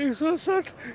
160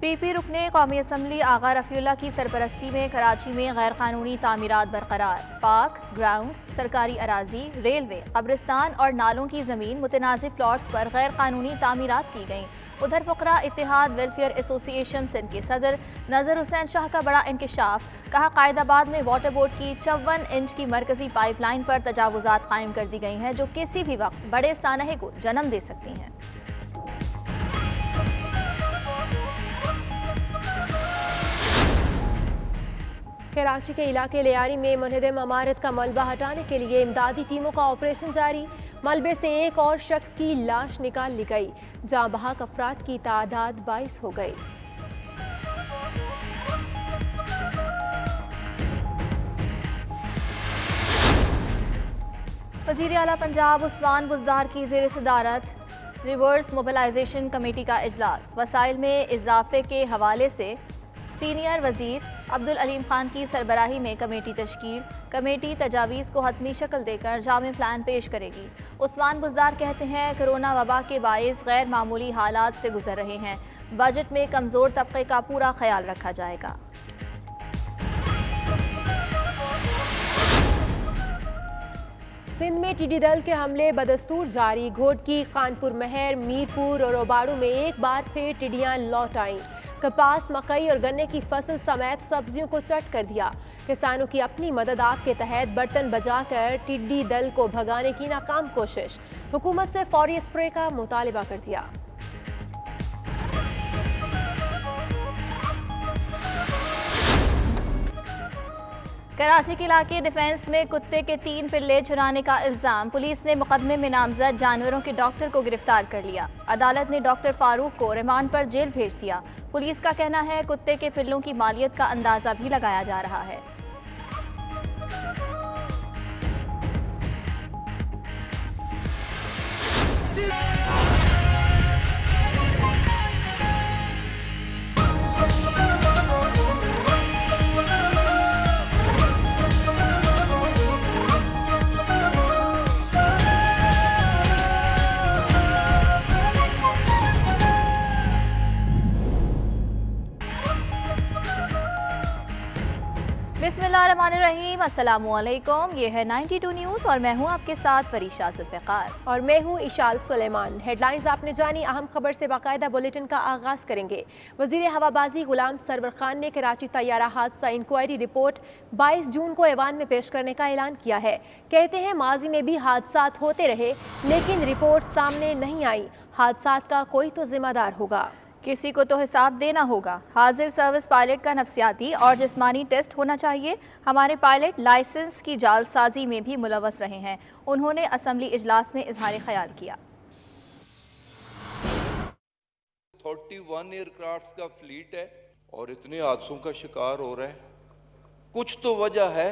پی پی رکن قومی اسمبلی آغا رفیع اللہ کی سرپرستی میں کراچی میں غیر قانونی تعمیرات برقرار۔ پارک، گراؤنڈز، سرکاری اراضی، ریلوے، قبرستان اور نالوں کی زمین متنازع پلاٹس پر غیر قانونی تعمیرات کی گئیں۔ ادھر فقراء اتحاد ویلفیئر ایسوسی ایشن سندھ کے صدر نذر حسین شاہ کا بڑا انکشاف، کہا قائد آباد میں واٹر بورڈ کی 54 انچ کی مرکزی پائپ لائن پر تجاوزات قائم کر دی گئی ہیں جو کسی بھی وقت بڑے سانحے کو جنم دے سکتی ہیں۔ کراچی کے علاقے لیاری میں منہدم عمارت کا ملبہ ہٹانے کے لیے امدادی ٹیموں کا آپریشن جاری۔ ملبے سے ایک اور شخص کی لاش نکال لی گئی، جاں بحق افراد کی تعداد 22 ہو گئی۔ وزیر اعلیٰ پنجاب عثمان بزدار کی زیر صدارت ریورس موبلائزیشن کمیٹی کا اجلاس۔ وسائل میں اضافے کے حوالے سے سینئر وزیر عبدالعلیم خان کی سربراہی میں کمیٹی تشکیل۔ کمیٹی تجاویز کو حتمی شکل دے کر جامع پلان پیش کرے گی۔ عثمان بزدار کہتے ہیں کرونا وبا کے باعث غیر معمولی حالات سے گزر رہے ہیں، بجٹ میں کمزور طبقے کا پورا خیال رکھا جائے گا۔ سندھ میں ٹڈی دل کے حملے بدستور جاری۔ گھوٹکی، خانپور مہر، میرپور اور اوباڑو میں ایک بار پھر ٹڈیاں لوٹ آئیں۔ کپاس، مکئی اور گنے کی فصل سمیت سبزیوں کو چٹ کر دیا۔ کسانوں کی اپنی مدد آپ کے تحت برتن بجا کر ٹڈی دل کو بھگانے کی ناکام کوشش، حکومت سے فوری اسپرے کا مطالبہ کر دیا۔ کراچی کے علاقے ڈیفنس میں کتے کے 3 پلے چرانے کا الزام۔ پولیس نے مقدمے میں نامزد جانوروں کے ڈاکٹر کو گرفتار کر لیا۔ عدالت نے ڈاکٹر فاروق کو ریمانڈ پر جیل بھیج دیا۔ پولیس کا کہنا ہے کتے کے پلوں کی مالیت کا اندازہ بھی لگایا جا رہا ہے۔ بسم اللہ الرحمن الرحیم، السلام علیکم، یہ ہے 92 نیوز اور میں ہوں آپ کے ساتھ پریشا ذوالفقار اور میں ہوں اشال سلیمان۔ ہیڈ لائنز آپ نے جانی، اہم خبر سے باقاعدہ بلیٹن کا آغاز کریں گے۔ وزیر ہوابازی غلام سرور خان نے کراچی طیارہ حادثہ انکوائری رپورٹ 22 جون کو ایوان میں پیش کرنے کا اعلان کیا ہے۔ کہتے ہیں ماضی میں بھی حادثات ہوتے رہے لیکن رپورٹ سامنے نہیں آئی، حادثات کا کوئی تو ذمہ دار ہوگا، کسی کو تو حساب دینا ہوگا۔ حاضر سروس پائلٹ کا نفسیاتی اور جسمانی ٹیسٹ ہونا چاہیے۔ ہمارے پائلٹ لائسنس کی جعل سازی میں بھی ملوث رہے ہیں، انہوں نے اسمبلی اجلاس میں اظہار خیال کیا۔ 31 ایئر کرافٹس کا فلیٹ ہے اور اتنے حادثوں کا شکار ہو رہا ہے، کچھ تو وجہ ہے،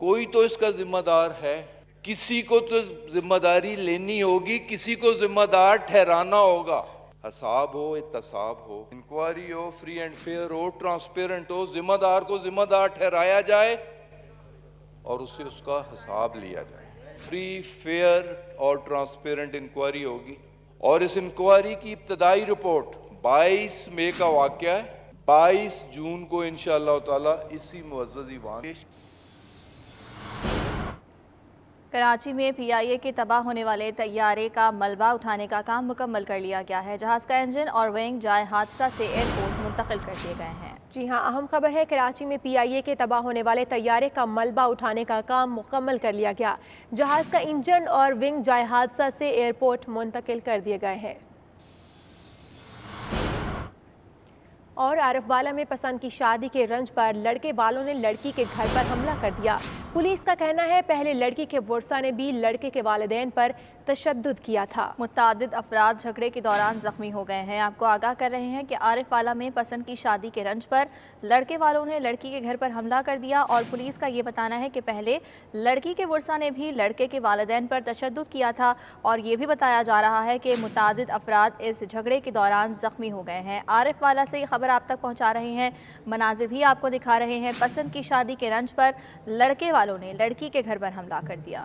کوئی تو اس کا ذمہ دار ہے، کسی کو تو ذمہ داری لینی ہوگی، کسی کو ذمہ دار ٹھہرانا ہوگا۔ حساب ہو، احتساب ہو، انکوائری ہو، فری اینڈ فیئر ہو، ٹرانسپیرنٹ ہو، ذمہ دار کو ذمہ دار ٹھہرایا جائے اور اسے اس کا حساب لیا جائے۔ فری، فیئر اور ٹرانسپیرنٹ انکوائری ہوگی اور اس انکوائری کی ابتدائی رپورٹ 22 مئی کا واقعہ ہے، 22 جون کو انشاءاللہ تعالی اسی معزز ایوان کراچی میں پی آئی اے کے تباہ ہونے والے طیارے کا ملبہ اٹھانے کا کام مکمل کر لیا گیا ہے۔ جہاز کا انجن اور ونگ جائے حادثہ سے ایئرپورٹ منتقل کر دیے گئے ہیں۔ جی ہاں، اہم خبر ہے کراچی میں پی آئی اے کے تباہ ہونے والے طیارے کا ملبہ اٹھانے کا کام مکمل کر لیا گیا۔ جہاز کا انجن اور ونگ جائے حادثہ سے ایئرپورٹ منتقل کر دیے گئے ہیں۔ اور عارف والا میں پسند کی شادی کے رنج پر لڑکے والوں نے لڑکی کے گھر پر حملہ کر دیا۔ پولیس کا کہنا ہے پہلے لڑکی کے ورثہ نے بھی لڑکے کے والدین پر تشدد کیا تھا۔ متعدد افراد جھگڑے کے دوران زخمی ہو گئے ہیں۔ آپ کو آگاہ کر رہے ہیں کہ عارف والا میں پسند کی شادی کے رنج پر لڑکے والوں نے لڑکی کے گھر پر حملہ کر دیا اور پولیس کا یہ بتانا ہے کہ پہلے لڑکی کے ورثہ نے بھی لڑکے کے والدین پر تشدد کیا تھا اور یہ بھی بتایا جا رہا ہے کہ متعدد افراد اس جھگڑے کے دوران زخمی ہو گئے ہیں۔ عارف والا سے یہ خبر آپ تک پہنچا رہے ہیں، مناظر بھی آپ کو دکھا رہے ہیں۔ پسند کی شادی کے رنج پر لڑکے والوں نے لڑکی کے گھر پر حملہ کر دیا۔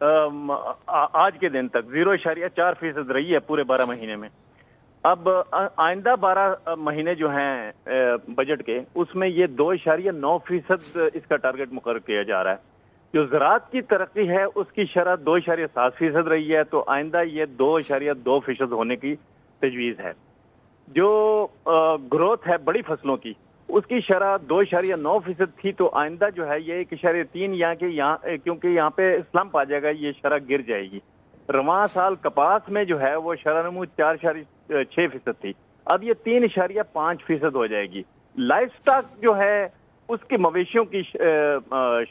آج کے دن تک 0.4% رہی ہے پورے 12 مہینے میں. اب آئندہ 12 مہینے جو ہیں بجٹ کے، اس میں یہ 2.9% اس کا ٹارگٹ مقرر کیا جا رہا ہے. جو زراعت کی ترقی ہے اس کی شرح 2.7% رہی ہے، تو آئندہ یہ 2.2% ہونے کی تجویز ہے. جو گروتھ ہے بڑی فصلوں کی، اس کی شرح 2.9% تھی، تو آئندہ جو ہے یہ 1.3 یہاں کیونکہ یہاں پہ اسلمپ آ جائے گا، یہ شرح گر جائے گی. رواں سال کپاس میں جو ہے وہ شرح نمو 4.6% تھی، اب یہ 3.5% ہو جائے گی. لائف سٹاک جو ہے اس کی مویشیوں کی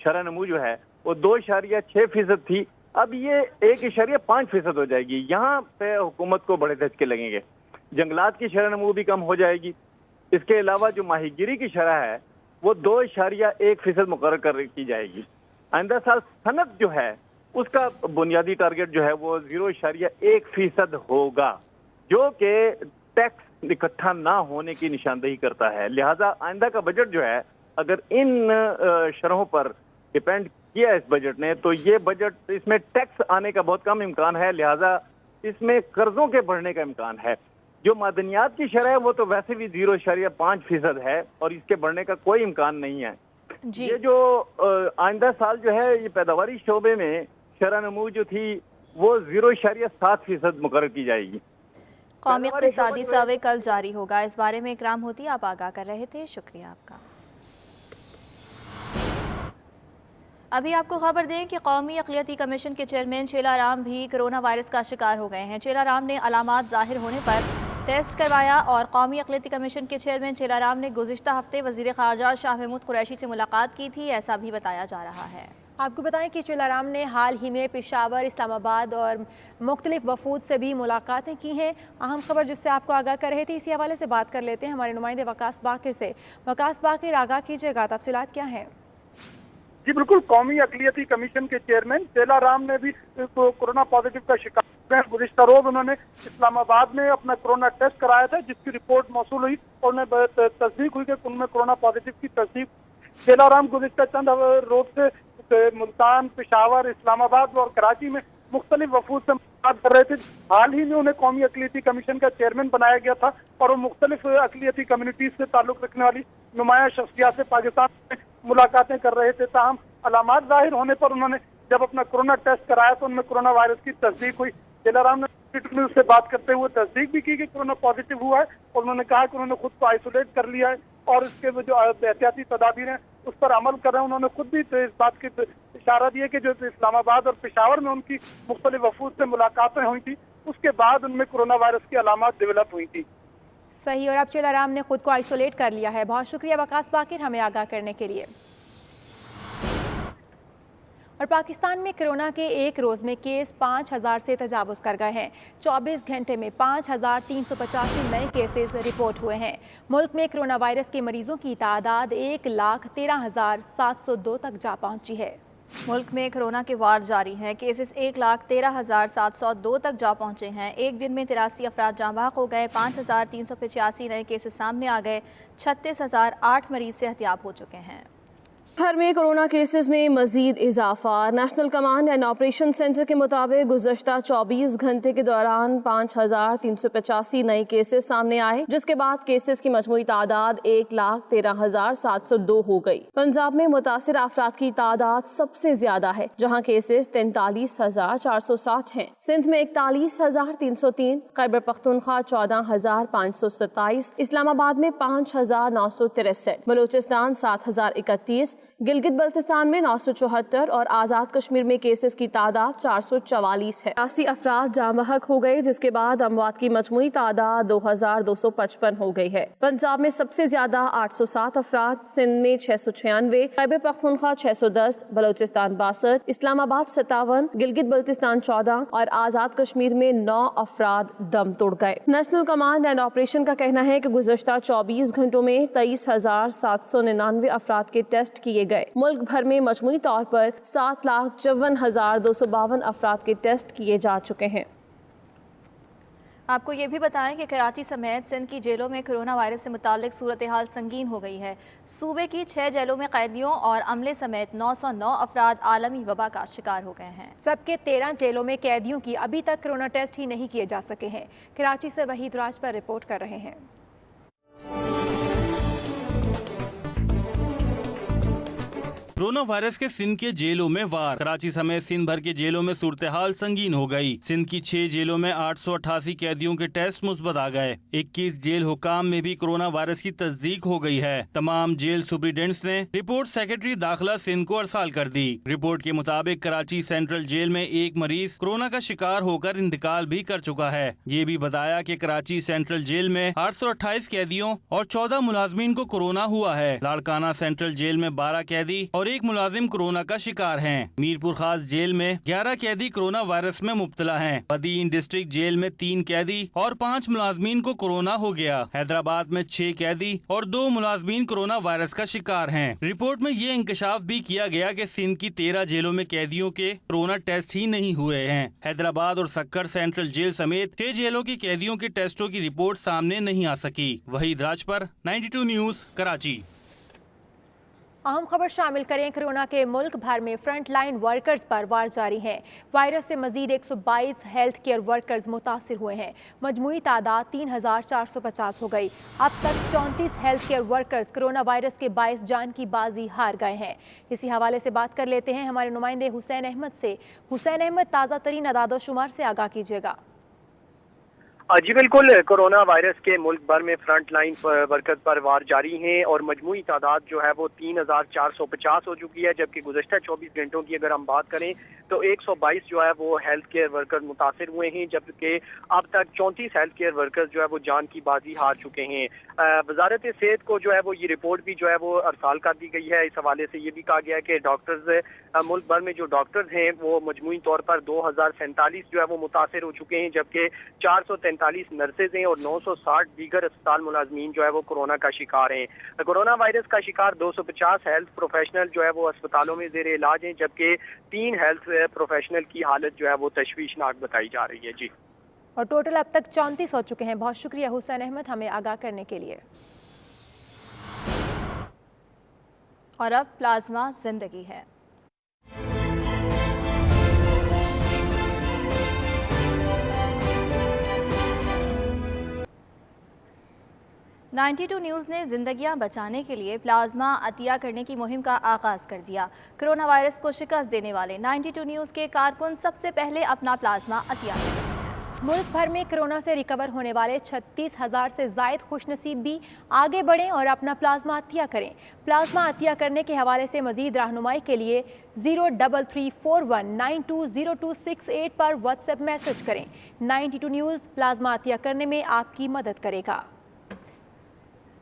شرح نمو جو ہے وہ 2.6% تھی، اب یہ 1.5% ہو جائے گی. یہاں پہ حکومت کو بڑے دھچکے لگیں گے. جنگلات کی شرح نمو بھی کم ہو جائے گی. اس کے علاوہ جو ماہی گیری کی شرح ہے وہ 2.1% مقرر کی جائے گی. آئندہ سال صنعت جو ہے اس کا بنیادی ٹارگٹ جو ہے وہ 0.1% ہوگا، جو کہ ٹیکس اکٹھا نہ ہونے کی نشاندہی کرتا ہے. لہذا آئندہ کا بجٹ جو ہے اگر ان شرحوں پر ڈیپینڈ کیا اس بجٹ نے، تو یہ بجٹ اس میں ٹیکس آنے کا بہت کم امکان ہے، لہذا اس میں قرضوں کے بڑھنے کا امکان ہے. جو معدنیات کی شرح ہے وہ تو ویسے بھی 0.5% ہے اور اس کے بڑھنے کا کوئی امکان نہیں ہے. یہ جو آئندہ سال جو ہے یہ پیداواری شعبے میں شرح نمو جو تھی وہ 0.7% مقرر کی جائے گی. قومی اقتصادی سروے کل جاری ہوگا، اس بارے میں اکرام ہوتی آپ آگاہ کر رہے تھے، شکریہ آپ کا. ابھی آپ کو خبر دیں کہ قومی اقلیتی کمیشن کے چیئرمین چیلا رام بھی کرونا وائرس کا شکار ہو گئے ہیں. چیلا رام نے علامات ظاہر ہونے پر ٹیسٹ کروایا اور قومی اقلیتی کمیشن کے چیئرمین چیلا رام نے گزشتہ ہفتے وزیر خارجہ شاہ محمود قریشی سے ملاقات کی تھی، ایسا بھی بتایا جا رہا ہے. آپ کو بتائیں کہ چیلا رام نے حال ہی میں پشاور، اسلام آباد اور مختلف وفود سے بھی ملاقاتیں کی ہیں. اہم خبر جس سے آپ کو آگاہ کر رہے تھے، اسی حوالے سے بات کر لیتے ہیں ہمارے نمائندے وقاص باقر سے. وقاص باقر، آگاہ کیجیے گا، تفصیلات کیا ہیں؟ جی بالکل، قومی اقلیتی کمیشن کے چیئرمین چیلا رام نے بھی کورونا پازیٹیو کا شکار ہیں. گزشتہ روز انہوں نے اسلام آباد میں اپنا کورونا ٹیسٹ کرایا تھا، جس کی رپورٹ موصول ہوئی اور انہیں تصدیق ہوئی کہ ان میں کورونا پازیٹیو کی تصدیق. چیلا رام گزشتہ چند روز سے ملتان، پشاور، اسلام آباد اور کراچی میں مختلف وفود سے ملاقات کر رہے تھے. حال ہی میں انہیں قومی اقلیتی کمیشن کا چیئرمین بنایا گیا تھا اور وہ مختلف اقلیتی کمیونٹیز سے تعلق رکھنے والی نمایاں شخصیات سے پاکستان میں ملاقاتیں کر رہے تھے. تاہم علامات ظاہر ہونے پر انہوں نے جب اپنا کورونا ٹیسٹ کرایا تو ان میں کورونا وائرس کی تصدیق ہوئی. چیلا رام نے اس سے بات کرتے ہوئے تصدیق بھی کی کہ کورونا پازیٹیو ہوا ہے اور انہوں نے کہا کہ انہوں نے خود کو آئسولیٹ کر لیا ہے اور اس کے جو احتیاطی تدابیر ہیں اس پر عمل کر رہے ہیں. انہوں نے خود بھی اس بات کی اشارہ دیا کہ جو اسلام آباد اور پشاور میں ان کی مختلف وفود سے ملاقاتیں ہوئی تھی، اس کے بعد ان میں کورونا وائرس کی علامات ڈیولپ ہوئی تھی. صحیح، اور اب چیلا رام نے خود کو آئسولیٹ کر لیا ہے. بہت شکریہ وقاص باقر ہمیں آگاہ کرنے کے لیے. اور پاکستان میں کرونا کے ایک روز میں کیس 5000 سے تجاوز کر گئے ہیں. 24 گھنٹے میں 5385 نئے کیسز رپورٹ ہوئے ہیں. ملک میں کرونا وائرس کے مریضوں کی تعداد 1,13,702 تک جا پہنچی ہے. ملک میں کرونا کے وار جاری ہیں، کیسز 1,13,702 تک جا پہنچے ہیں. ایک دن میں 83 افراد جاں بحق ہو گئے. 5385 نئے کیسز سامنے آ گئے. 36,008 مریض صحتیاب ہو چکے ہیں. بھر میں کرونا کیسز میں مزید اضافہ. National command and operation centre کے مطابق گزشتہ 24 گھنٹے کے دوران 5385 نئے کیسز سامنے آئے، جس کے بعد کیسز کی مجموعی تعداد 1,13,702 ہو گئی. پنجاب میں متاثرہ افراد کی تعداد سب سے زیادہ ہے، جہاں کیسز 43,460 ہیں. سندھ میں 41,303، خیبر پختونخوا 14,527، اسلام آباد میں 5,963، بلوچستان 7,031، گلگت بلتستان میں 974 اور آزاد کشمیر میں کیسز کی تعداد 444 ہے. 80 افراد جاں بحق ہو گئے، جس کے بعد اموات کی مجموعی تعداد 2255 ہو گئی ہے. پنجاب میں سب سے زیادہ 807 افراد، سندھ میں 696، خیبر پختونخوا 610، بلوچستان 62، اسلام آباد 57، گلگت بلتستان 14 اور آزاد کشمیر میں 9 افراد دم توڑ گئے. نیشنل کمانڈ اینڈ آپریشن کا کہنا ہے کہ گزشتہ 24 گھنٹوں میں 23,799 افراد کے ٹیسٹ کیے گئے. ملک بھر میں مجموعی طور پر 7,54,252 افراد کے ٹیسٹ کیے جا چکے ہیں. آپ کو یہ بھی بتائیں کہ کراچی سمیت سندھ کی جیلوں میں کرونا وائرس سے متعلق صورتحال سنگین ہو گئی ہے۔ صوبے کی 6 جیلوں میں قیدیوں اور عملے سمیت 909 افراد عالمی وبا کا شکار ہو گئے ہیں، جبکہ 13 جیلوں میں قیدیوں کی ابھی تک کرونا ٹیسٹ ہی نہیں کیے جا سکے ہیں۔ کراچی سے وحید راج پر رپورٹ کر رہے ہیں۔ کورونا وائرس کے سندھ کے جیلوں میں وار، کراچی سمیت سندھ بھر کے جیلوں میں صورتحال سنگین ہو گئی۔ سندھ کی 6 جیلوں میں 888 قیدیوں کے ٹیسٹ مثبت آ گئے۔ 21 جیل حکام میں بھی کورونا وائرس کی تصدیق ہو گئی ہے۔ تمام جیل سپرنٹینڈنٹس نے رپورٹ سیکرٹری داخلہ سندھ کو ارسال کر دی۔ رپورٹ کے مطابق کراچی سینٹرل جیل میں ایک مریض کورونا کا شکار ہو کر انتقال بھی کر چکا ہے۔ یہ بھی بتایا کہ کراچی سینٹرل جیل میں 828 قیدیوں اور 14 ملازمین کو کورونا ہوا ہے۔ لاڑکانہ سینٹرل جیل میں 12 قیدی اور ایک ملازم کورونا کا شکار ہیں۔ میرپور خاص جیل میں 11 قیدی کورونا وائرس میں مبتلا ہیں۔ بدین ڈسٹرکٹ جیل میں 3 قیدی اور 5 ملازمین کو کورونا ہو گیا۔ حیدرآباد میں 6 قیدی اور 2 ملازمین کورونا وائرس کا شکار ہیں۔ رپورٹ میں یہ انکشاف بھی کیا گیا کہ سندھ کی 13 جیلوں میں قیدیوں کے کورونا ٹیسٹ ہی نہیں ہوئے ہیں۔ حیدرآباد اور سکر سینٹرل جیل سمیت 6 جیلوں کی قیدیوں کے ٹیسٹوں کی رپورٹ سامنے نہیں آ سکی۔ وحید راج پر 92 نیوز کراچی۔ اہم خبر شامل کریں، کورونا کے ملک بھر میں فرنٹ لائن ورکرز پر وار جاری ہے۔ وائرس سے مزید 122 ہیلتھ کیئر ورکرز متاثر ہوئے ہیں۔ مجموعی تعداد 3450 ہو گئی۔ اب تک 34 health care workers corona virus کے باعث جان کی بازی ہار گئے ہیں۔ اسی حوالے سے بات کر لیتے ہیں ہمارے نمائندے حسین احمد سے۔ حسین احمد، تازہ ترین اعداد و شمار سے آگاہ کیجیے گا۔ جی بالکل، کورونا وائرس کے ملک بھر میں فرنٹ لائن ورکرز پر وار جاری ہیں اور مجموعی تعداد جو ہے وہ 3450 ہو چکی ہے، جبکہ گزشتہ 24 گھنٹوں کی اگر ہم بات کریں تو 122 جو ہے وہ ہیلتھ کیئر ورکر متاثر ہوئے ہیں، جبکہ اب تک 34 ہیلتھ کیئر ورکرز جو ہے وہ جان کی بازی ہار چکے ہیں۔ وزارت صحت کو جو ہے وہ یہ رپورٹ بھی جو ہے وہ ارسال کر دی گئی ہے۔ اس حوالے سے یہ بھی کہا گیا ہے کہ ڈاکٹرز ملک بھر میں جو ڈاکٹرز ہیں وہ مجموعی طور پر 2047 جو ہے وہ متاثر ہو چکے ہیں، جبکہ 443 نرسز ہیں اور 960 دیگر اسپتال ملازمین جو ہے وہ کورونا کا شکار ہیں۔ کورونا وائرس کا شکار 250 ہیلتھ پروفیشنل جو ہے وہ اسپتالوں میں زیر علاج ہیں، جبکہ 3 ہیلتھ پروفیشنل کی حالت جو ہے وہ تشویشناک بتائی جا رہی ہے۔ جی، اور ٹوٹل اب تک 34 ہو چکے ہیں۔ بہت شکریہ حسین احمد ہمیں آگاہ کرنے کے لیے۔ اور اب پلازما زندگی ہے۔ '92 نیوز نے زندگیاں بچانے کے لیے پلازما عطیہ کرنے کی مہم کا آغاز کر دیا۔ کرونا وائرس کو شکست دینے والے 92 نیوز کے کارکن سب سے پہلے اپنا پلازما عطیہ کریں۔ ملک بھر میں کرونا سے ریکور ہونے والے 36,000 سے زائد خوش نصیب بھی آگے بڑھیں اور اپنا پلازما عطیہ کریں۔ پلازما عطیہ کرنے کے حوالے سے مزید رہنمائی کے لیے 03341920268 پر واٹس ایپ میسج کریں۔ 92 نیوز پلازما عطیہ کرنے میں آپ کی مدد کرے گا۔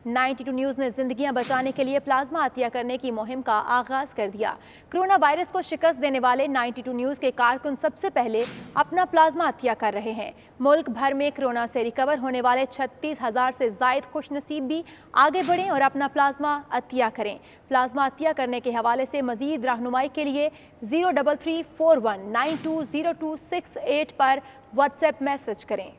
92 نیوز نے زندگیاں بچانے کے لیے پلازما عطیہ کرنے کی مہم کا آغاز کر دیا۔ کرونا وائرس کو شکست دینے والے 92 نیوز کے کارکن سب سے پہلے اپنا پلازما عطیہ کر رہے ہیں۔ ملک بھر میں کرونا سے ریکور ہونے والے 36,000 سے زائد خوش نصیب بھی آگے بڑھیں اور اپنا پلازما عطیہ کریں۔ پلازما عطیہ کرنے کے حوالے سے مزید رہنمائی کے لیے 03341920268 پر واٹس ایپ میسج کریں۔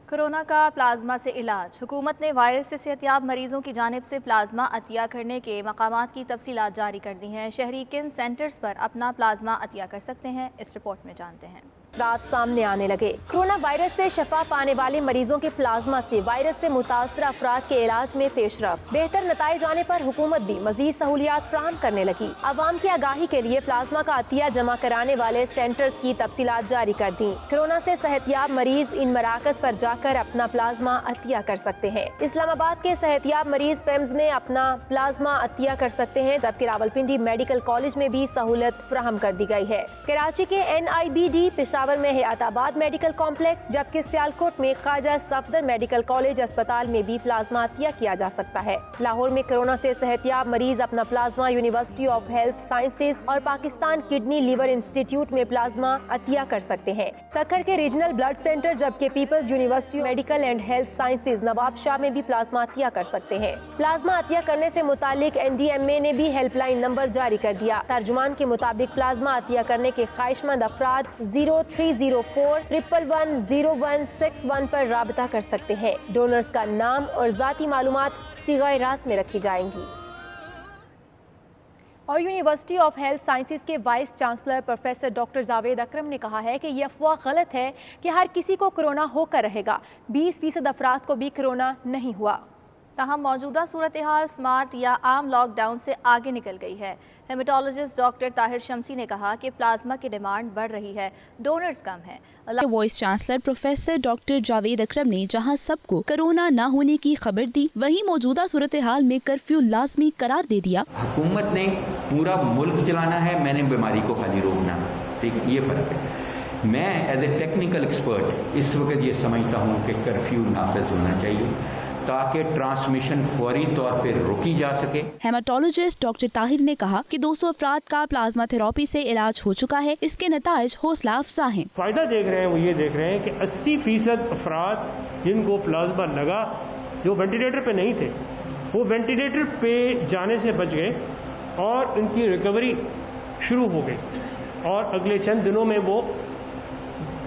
کورونا کا پلازما سے علاج۔ حکومت نے وائرس سے صحتیاب مریضوں کی جانب سے پلازما عطیہ کرنے کے مقامات کی تفصیلات جاری کر دی ہیں۔ شہری کن سینٹرز پر اپنا پلازما عطیہ کر سکتے ہیں، اس رپورٹ میں جانتے ہیں۔ رات سامنے آنے لگے۔ کورونا وائرس سے شفا پانے والے مریضوں کے پلازما سے وائرس سے متاثرہ افراد کے علاج میں پیش رفت۔ بہتر نتائج آنے پر حکومت بھی مزید سہولیات فراہم کرنے لگی۔ عوام کی آگاہی کے لیے پلازما کا عطیہ جمع کرانے والے سینٹرز کی تفصیلات جاری کر دیں۔ کورونا سے صحتیاب مریض ان مراکز پر جا کر اپنا پلازما عطیہ کر سکتے ہیں۔ اسلام آباد کے صحتیاب مریض پیمز میں اپنا پلازما عطیہ کر سکتے ہیں، جبکہ راولپنڈی میڈیکل کالج میں بھی سہولت فراہم کر دی گئی ہے۔ کراچی کے NIBD پشاور میں حیات آباد میڈیکل کمپلیکس جبکہ سیالکوٹ میں خواجہ صفدر میڈیکل کالج اسپتال میں بھی پلازما عطیہ کیا جا سکتا ہے۔ لاہور میں کورونا سے صحتیاب مریض اپنا plasma University of Health Sciences اور پاکستان کڈنی لیور انسٹیٹیوٹ میں پلازما عطیہ کر سکتے ہیں۔ سکھر کے ریجنل بلڈ سینٹر جبکہ Peoples University Medical and Health Sciences Nawabshah میں بھی پلازما عطیہ کر سکتے ہیں۔ پلازما عطیہ کرنے سے متعلق NDMA نے بھی ہیلپ لائن نمبر جاری کر دیا۔ ترجمان کے مطابق پلازما عطیہ کرنے کے خواہش مند افراد 0304110161 پر رابطہ کر سکتے ہیں۔ ڈونرز کا نام اور ذاتی معلومات صیغہ راز میں رکھی جائیں گی۔ اور یونیورسٹی آف ہیلتھ سائنسز کے vice chancellor professor doctor Javed Akram نے کہا ہے کہ یہ افواہ غلط ہے کہ ہر کسی کو کورونا ہو کر رہے گا۔ 20% افراد کو بھی کورونا نہیں ہوا۔ تاہم موجودہ صورتحال سمارٹ یا عام لاک ڈاؤن سے آگے نکل گئی ہے۔ ہیمیٹولوجسٹ ڈاکٹر طاہر شمسی نے کہا کہ پلازما کی ڈیمانڈ بڑھ رہی ہے، ڈونرز کم ہیں۔ Vice chancellor professor doctor Javed Akram نے جہاں سب کو کورونا نہ ہونے کی خبر دی، وہیں موجودہ صورتحال میں کرفیو لازمی قرار دے دیا۔ حکومت نے پورا ملک چلانا ہے، میں نے بیماری کو خالی روکنا، یہ فرق ہے۔ میں ایز اے ٹیکنیکل ایکسپرٹ اس وقت یہ سمجھتا ہوں کہ کرفیو نافذ ہونا چاہیے تاکہ ٹرانسمیشن فوری طور پہ روکی جا سکے۔ ہیماٹولوجسٹ ڈاکٹر طاہر نے کہا کہ 200 افراد کا پلازما تھراپی سے علاج ہو چکا ہے، اس کے نتائج حوصلہ افزا ہیں۔ فائدہ دیکھ رہے ہیں وہ یہ دیکھ رہے ہیں کہ 80% افراد جن کو پلازما لگا جو وینٹیلیٹر پہ نہیں تھے وہ وینٹیلیٹر پہ جانے سے بچ گئے اور ان کی ریکوری شروع ہو گئی اور اگلے چند دنوں میں وہ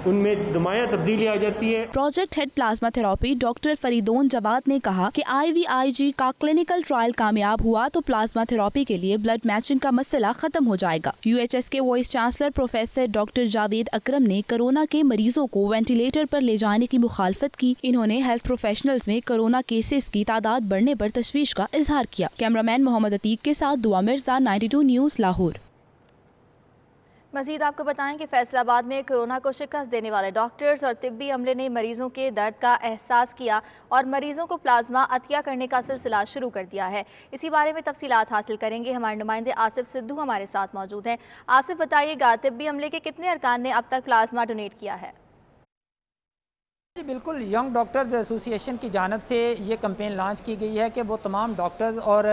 ان میں نمایاں تبدیلی آ جاتی ہے۔ Project head plasma therapy doctor Faridoon Jawad نے کہا کہ IVIG کا کلینکل ٹرائل کامیاب ہوا تو پلازما تھراپی کے لیے بلڈ میچنگ کا مسئلہ ختم ہو جائے گا۔ UHS کے vice chancellor professor doctor Javed Akram نے کورونا کے مریضوں کو وینٹیلیٹر پر لے جانے کی مخالفت کی۔ انہوں نے ہیلتھ پروفیشنلز میں کورونا کیسز کی تعداد بڑھنے پر تشویش کا اظہار کیا۔ کیمرامین محمد عتیق کے ساتھ دعا مرزا، 92 نیوز لاہور۔ مزید آپ کو بتائیں کہ فیصل آباد میں کورونا کو شکست دینے والے ڈاکٹرز اور طبی عملے نے مریضوں کے درد کا احساس کیا اور مریضوں کو پلازما عطیہ کرنے کا سلسلہ شروع کر دیا ہے۔ اسی بارے میں تفصیلات حاصل کریں گے، ہمارے نمائندے آصف سدھو ہمارے ساتھ موجود ہیں۔ آصف بتائیے گا، طبی عملے کے کتنے ارکان نے اب تک پلازما ڈونیٹ کیا ہے؟ جی بالکل، ینگ ڈاکٹرز ایسوسی ایشن کی جانب سے یہ کمپین لانچ کی گئی ہے کہ وہ تمام ڈاکٹرز اور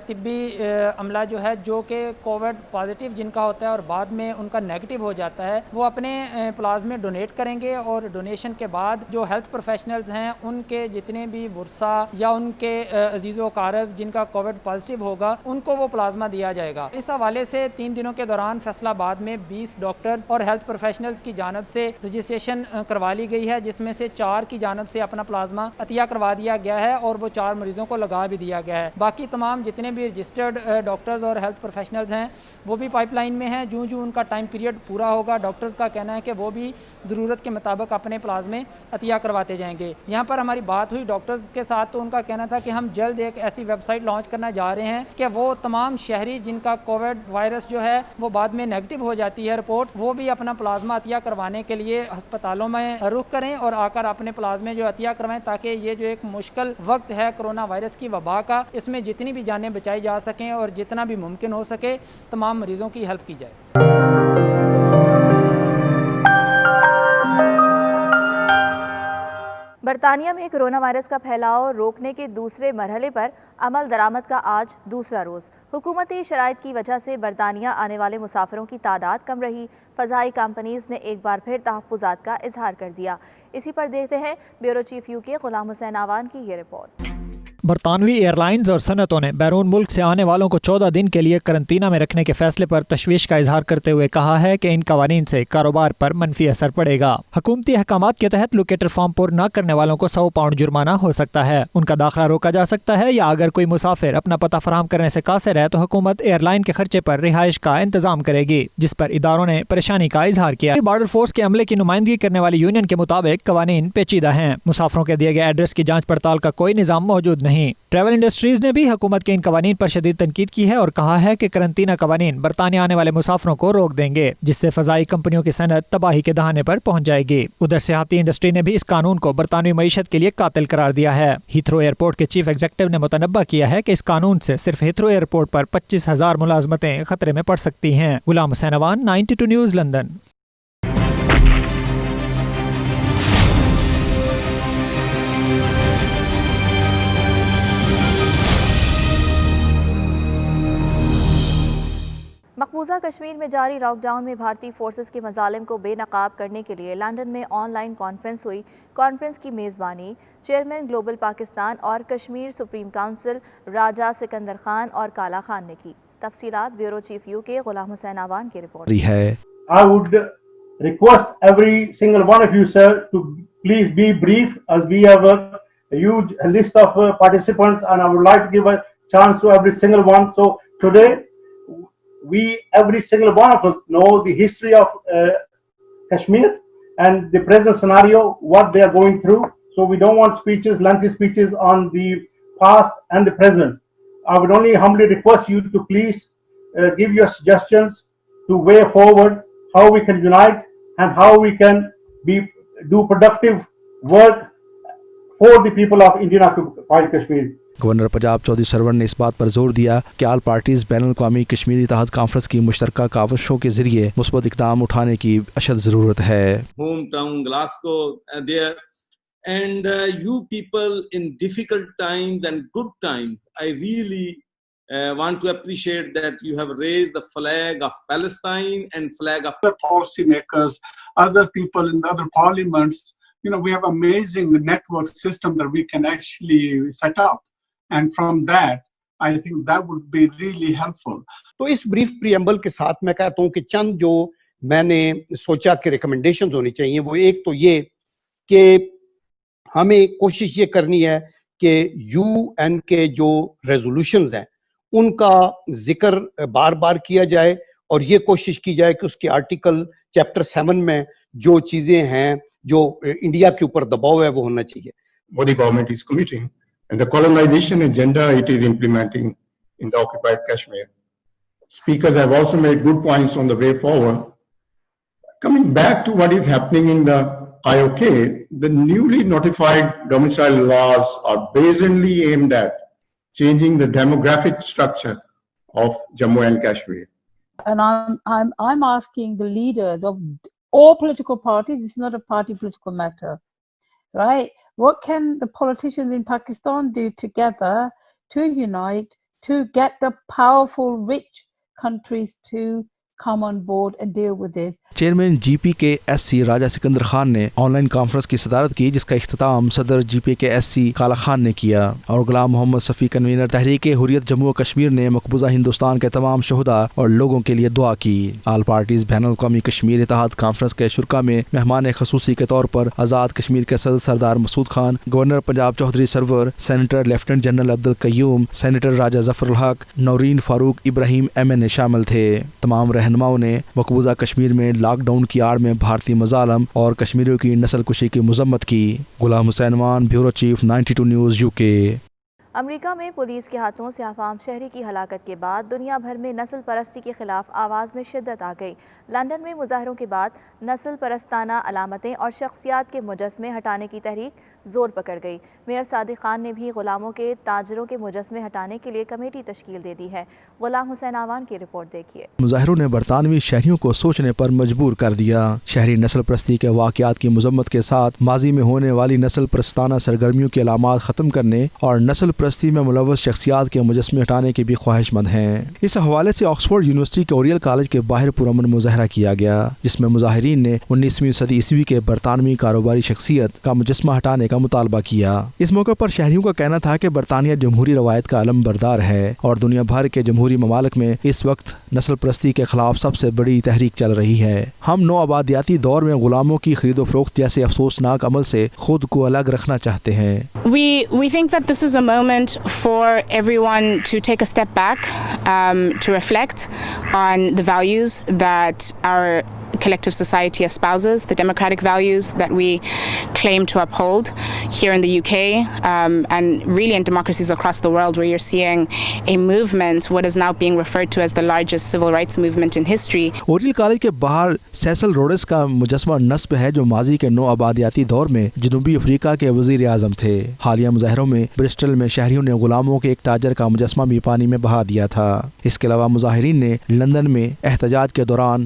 طبی عملہ جو ہے جو کہ کووڈ پازیٹیو جن کا ہوتا ہے اور بعد میں ان کا نیگیٹو ہو جاتا ہے، وہ اپنے پلازمے ڈونیٹ کریں گے اور ڈونیشن کے بعد جو ہیلتھ پروفیشنلز ہیں ان کے جتنے بھی ورثہ یا ان کے عزیز و اقارب جن کا کووڈ پازیٹیو ہوگا ان کو وہ پلازما دیا جائے گا۔ اس حوالے سے 3 دنوں کے دوران فیصل آباد میں 20 ڈاکٹرز اور ہیلتھ پروفیشنلز کی جانب سے رجسٹریشن کروا لی گئی ہے، جس میں سے 4 کی جانب سے اپنا پلازما عطیہ کروا دیا گیا ہے اور وہ 4 مریضوں کو لگا بھی دیا گیا ہے۔ باقی تمام جتنے بھی رجسٹرڈ ڈاکٹرز اور ہیلتھ پروفیشنلز ہیں وہ بھی پائپ لائن میں ہیں، جو ان کا ٹائم پیریڈ پورا ہوگا ڈاکٹرز کا کہنا ہے کہ وہ بھی ضرورت کے مطابق اپنے پلازمے عطیہ کرواتے جائیں گے۔ یہاں پر ہماری بات ہوئی ڈاکٹرز کے ساتھ تو ان کا کہنا تھا کہ ہم جلد ایک ایسی ویب سائٹ لانچ کرنا جا رہے ہیں کہ وہ تمام شہری جن کا کووڈ وائرس جو ہے وہ بعد میں نیگیٹو ہو جاتی ہے رپورٹ، وہ بھی اپنا پلازما عطیہ کروانے کے لیے ہسپتالوں میں رخ کریں اور آ کر اپنے پلازمے جو عطیہ کروائیں، تاکہ یہ جو ایک مشکل وقت ہے کورونا وائرس کی وبا کا، اس میں جتنی بھی جانیں بچائی جا سکیں اور جتنا بھی ممکن ہو سکے تمام مریضوں کی ہیلپ کی جائے۔ برطانیہ میں کورونا وائرس کا پھیلاؤ روکنے کے دوسرے مرحلے پر عمل درآمد کا آج دوسرا روز۔ حکومتی شرائط کی وجہ سے برطانیہ آنے والے مسافروں کی تعداد کم رہی۔ فضائی کمپنیز نے ایک بار پھر تحفظات کا اظہار کر دیا۔ اسی پر دیکھتے ہیں بیورو چیف UK غلام حسین آوان کی یہ رپورٹ۔ برطانوی ایئر لائنز اور صنعتوں نے بیرون ملک سے آنے والوں کو 14 دن کے لیے قرنطینہ میں رکھنے کے فیصلے پر تشویش کا اظہار کرتے ہوئے کہا ہے کہ ان قوانین سے کاروبار پر منفی اثر پڑے گا۔ حکومتی احکامات کے تحت لوکیٹر فارم پر نہ کرنے والوں کو 100 پاؤنڈ جرمانہ ہو سکتا ہے، ان کا داخلہ روکا جا سکتا ہے، یا اگر کوئی مسافر اپنا پتہ فراہم کرنے سے قاصر ہے تو حکومت ایئر لائن کے خرچے پر رہائش کا انتظام کرے گی، جس پر اداروں نے پریشانی کا اظہار کیا۔ بارڈر فورس کے عملے کی نمائندگی کرنے والی یونین کے مطابق قوانین پیچیدہ ہیں، مسافروں کے دیے گئے ایڈریس کی جانچ پڑتال کا کوئی نظام موجود نہیں۔ ٹریول انڈسٹریز نے بھی حکومت کے ان قوانین پر شدید تنقید کی ہے اور کہا ہے کہ قرنطینہ قوانین برطانیہ آنے والے مسافروں کو روک دیں گے، جس سے فضائی کمپنیوں کی صنعت تباہی کے دہانے پر پہنچ جائے گی۔ ادھر سیاحتی انڈسٹری نے بھی اس قانون کو برطانوی معیشت کے لیے قاتل قرار دیا ہے۔ ہیتھرو ایئرپورٹ کے چیف ایگزیکٹو نے متنبہ کیا ہے کہ اس قانون سے صرف ہیتھرو ایئرپورٹ پر 25,000 ملازمتیں خطرے میں پڑ سکتی ہیں۔ غلام حسین آوان، 92 نیوز، لندن۔ مقبوضہ کشمیر میں جاری لاک ڈاؤن میں بھارتی فورسز کے مظالم کو بے نقاب کرنے کے لیے لندن میں آن لائن کانفرنس ہوئی. کانفرنس کی میزبانی چیئرمین گلوبل پاکستان اور کشمیر سپریم کونسل راجہ سکندر خان اور کالا خان نے کی. تفصیلات بیورو چیف یو کے غلام حسین آوان کی رپورٹ ہے. I would request every single one of you, sir, to please be brief, as we have a huge list of participants and I would like to give a chance to every single one. So today, every single one of us know the history of Kashmir and the present scenario, what they are going through. So we don't want lengthy speeches on the past and the present. I would only humbly request you to please give your suggestions to way forward, how we can unite and how we can do productive work for the people of Indian occupied Kashmir. Governor Punjab Chaudhry Sarwar نے اس بات پر زور دیا کہ all parties بین الاقوامی کشمیری اتحاد conference کی مشترکہ کاوشوں کے ذریعے مثبت اقدام اٹھانے کی اشد ضرورت ہے. Home town Glasgow there and you people in difficult times and good times, I really want to appreciate that you have raised the flag of Palestine and flag of other policy makers, other people in the other parliaments. We have amazing network system that we can actually set up. And from that, I think that would be really helpful. تو اس brief preamble کے ساتھ میں کہتا ہوں کہ چند جو میں نے سوچا کہ ریکمنڈیشنز ہونی چاہیے وہ ایک تو یہ کہ ہمیں کوشش یہ کرنی ہے کہ یو این کے جو ریزولوشنز ہیں ان کا ذکر بار بار کیا جائے اور یہ کوشش کی جائے کہ اس کے آرٹیکل چیپٹر 7 میں جو چیزیں ہیں جو انڈیا کے اوپر دباؤ ہے وہ ہونا چاہیے. Modi government is committing and the colonization agenda it is implementing in the occupied Kashmir. Speakers have also made good points on the way forward. Coming back to what is happening in the IOK, the newly notified domicile laws are brazenly aimed at changing the demographic structure of Jammu and Kashmir. And I'm asking the leaders of all political parties, this is not a party political matter, right? What can the politicians in Pakistan do together to unite, to get the powerful, rich countries to come on board and deal with this? Chairman G P K S C Raja Sikandar Khan نے on line conference کی صدارت کی جس کا اختتام صدر جی P K S سی کالا خان نے کیا اور غلام محمد صفی کنوینر تحریک حریت جموں و کشمیر نے مقبوضہ ہندوستان کے تمام شہداء اور لوگوں کے لیے دعا کی. آل پارٹیز بین الاقوامی کشمیر اتحاد کانفرنس کے شرکا میں مہمان خصوصی کے طور پر آزاد کشمیر کے صدر سردار مسعود خان، گورنر پنجاب چودھری سرور، سینیٹر لیفٹیننٹ جنرل عبد القیوم، سینیٹر راجہ ظفر الحق، نورین فاروق، ابراہیم ایم این اے شامل تھے. تمام رہنماؤں نے مقبوضہ کشمیر میں لاک ڈاؤن کی آڑ میں بھارتی مظالم اور کشمیریوں کی نسل کشی کی مذمت کی. غلام حسین وان، بیورو چیف 92 نیوز UK. امریکہ میں پولیس کے ہاتھوں سے عوام شہری کی ہلاکت کے بعد دنیا بھر میں نسل پرستی کے خلاف آواز میں شدت آ گئی. لندن میں مظاہروں کے بعد نسل پرستانہ علامتیں اور شخصیات کے مجسمے ہٹانے کی تحریک زور پکڑ گئی. میئر صادق خان نے بھی غلاموں کے تاجروں کے مجسمے ہٹانے کے لیے کمیٹی تشکیل دے دی ہے. غلام حسین آوان کی رپورٹ دیکھیے. مظاہروں نے برطانوی شہریوں کو سوچنے پر مجبور کر دیا. شہری نسل پرستی کے واقعات کی مذمت کے ساتھ ماضی میں ہونے والی نسل پرستانہ سرگرمیوں کی علامات ختم کرنے اور نسل پرستی میں ملوث شخصیات کے مجسمے ہٹانے کے بھی خواہش مند ہیں. اس حوالے سے آکسفورڈ یونیورسٹی کے اوریل کالج کے باہر پرامن مظاہرہ کیا گیا جس میں مظاہرین نے 19ویں صدی عیسوی کے برطانوی کاروباری شخصیت کا مجسمہ ہٹانے کا مطالبہ کیا. اس موقع پر شہریوں کا کہنا تھا کہ برطانیہ جمہوری روایت کا علم بردار ہے اور دنیا بھر کے جمہوری ممالک میں اس وقت نسل پرستی کے خلاف سب سے بڑی تحریک چل رہی ہے. ہم نو آبادیاتی دور میں غلاموں کی خرید و فروخت جیسے افسوسناک عمل سے خود کو الگ رکھنا چاہتے ہیں. We think that this is a moment for everyone to take a step back, to reflect on the values that our collective society espouses, the democratic values that we claim to uphold here in the UK, and really in democracies across the world where you're seeing a movement, what is now being referred to as the largest civil rights movement in history. Oriel college کے باہر سیسل roads کا مجسمہ نصب ہے جو ماضی کے نو آبادیاتی دور میں جنوبی افریقہ کے وزیر اعظم تھے. حالیہ مظاہروں میں برسٹل میں شہریوں نے غلاموں کے ایک تاجر کا مجسمہ بھی پانی میں بہا دیا تھا. اس کے علاوہ مظاہرین نے لندن میں احتجاج کے دوران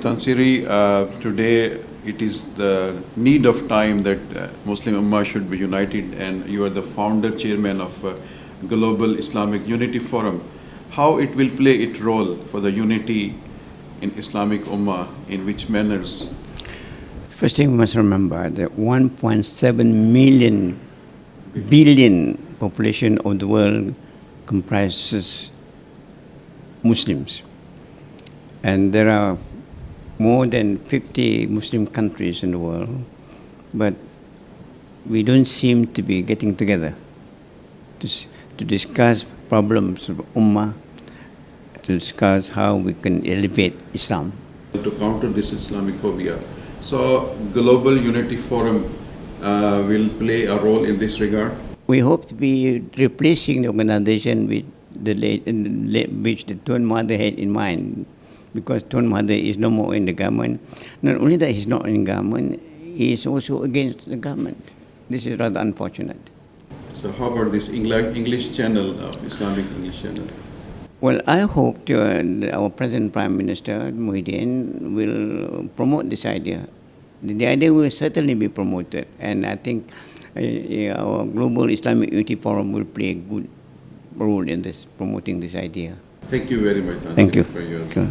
Tansiri, today it is the need of time that Muslim Ummah should be united, and you are the founder chairman of Global Islamic Unity Forum. How it will play its role for the unity in Islamic Ummah, in which manners? First thing we must remember, the 1.7 billion population of the world comprises Muslims, and there are more than 50 Muslim countries in the world, but we don't seem to be getting together to discuss problems of Ummah, to discuss how we can elevate Islam. To counter this Islamophobia. So, Global Unity Forum will play a role in this regard. We hope to be replacing the organization which the Tun Mahathir had in mind, because Tun Mahathir is no more in the government. Not only that he's not in government, he is also against the government. This is rather unfortunate. So how about this English channel, Islamic English channel? Well, I hope our present Prime Minister, Muhyiddin, will promote this idea. The idea will certainly be promoted, and I think our Global Islamic Unity Forum will play a good role in this, promoting this idea. Thank you very much, Thank you for your time.